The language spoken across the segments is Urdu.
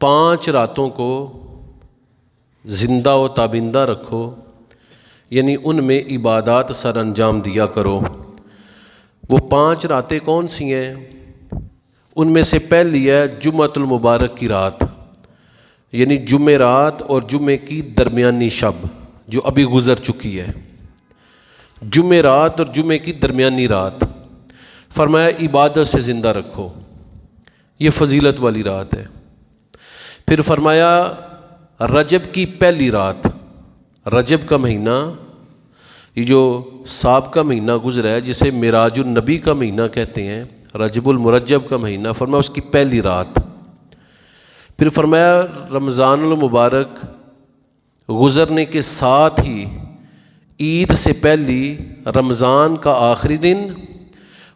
5 راتوں کو زندہ و تابندہ رکھو، یعنی ان میں عبادات سر انجام دیا کرو۔ وہ 5 راتیں کون سی ہیں؟ ان میں سے پہلی ہے جمعۃ المبارک کی رات، یعنی جمعرات اور جمعے کی درمیانی شب جو ابھی گزر چکی ہے، جمعرات اور جمعے کی درمیانی رات۔ فرمایا عبادت سے زندہ رکھو، یہ فضیلت والی رات ہے۔ پھر فرمایا رجب کی پہلی رات، رجب کا مہینہ، یہ جو سابقہ مہینہ گزرا ہے جسے معراج النبی کا مہینہ کہتے ہیں، رجب المرجب کا مہینہ، فرمایا اس کی پہلی رات۔ پھر فرمایا رمضان المبارک گزرنے کے ساتھ ہی عید سے پہلی رمضان کا آخری دن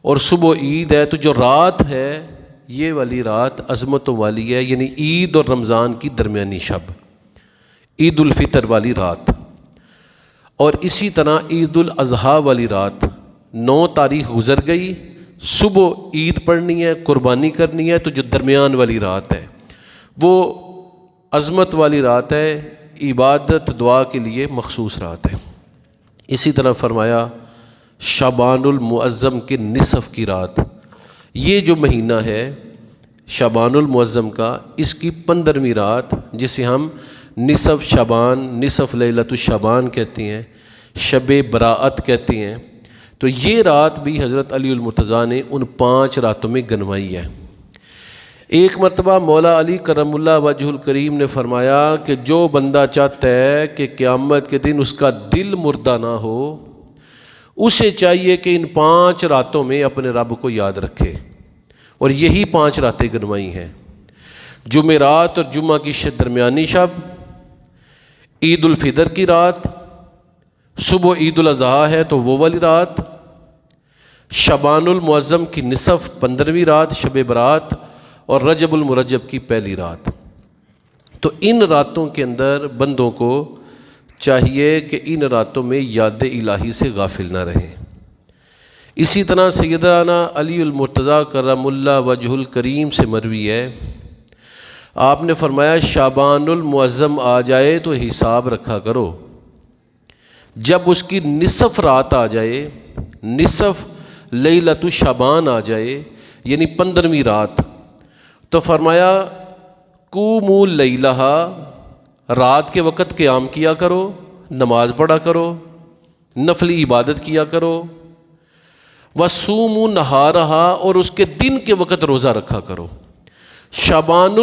اور صبح عید ہے، تو جو رات ہے یہ والی رات عظمتوں والی ہے، یعنی عید اور رمضان کی درمیانی شب، عید الفطر والی رات۔ اور اسی طرح عید الاضحیٰ والی رات 9 تاریخ گزر گئی، صبح عید پڑھنی ہے، قربانی کرنی ہے، تو جو درمیان والی رات ہے وہ عظمت والی رات ہے، عبادت دعا کے لیے مخصوص رات ہے۔ اسی طرح فرمایا شعبان المعظم کے نصف کی رات، یہ جو مہینہ ہے شعبان المعظم کا، اس کی 15ویں رات جسے ہم نصف شعبان، نصف لیلۃ الشعبان کہتے ہیں، شب براءت کہتے ہیں، تو یہ رات بھی حضرت علی المرتضیٰ نے ان 5 راتوں میں گنوائی ہے۔ ایک مرتبہ مولا علی کرم اللہ وجہ الکریم نے فرمایا کہ جو بندہ چاہتا ہے کہ قیامت کے دن اس کا دل مردہ نہ ہو، اسے چاہیے کہ ان 5 راتوں میں اپنے رب کو یاد رکھے، اور یہی 5 راتیں گنوائی ہیں۔ جمعرات اور جمعہ کی درمیانی شب، عید الفطر کی رات، صبح عید الاضحیٰ ہے تو وہ والی رات، شعبان المعظم کی نصف 15ویں رات شب برات، اور رجب المرجب کی پہلی رات۔ تو ان راتوں کے اندر بندوں کو چاہیے کہ ان راتوں میں یاد الہی سے غافل نہ رہیں۔ اسی طرح سیدنا علی المرتضیٰ کرم اللہ وجہ الکریم سے مروی ہے، آپ نے فرمایا شعبان المعظم آ جائے تو حساب رکھا کرو، جب اس کی نصف رات آ جائے، نصف لیلۃ الشعبان آ جائے یعنی 15ویں رات، تو فرمایا قوموا لیلہا، رات کے وقت قیام کیا کرو، نماز پڑھا کرو، نفلی عبادت کیا کرو، وصوموا نہارہا، اور اس کے دن کے وقت روزہ رکھا کرو۔ شعبان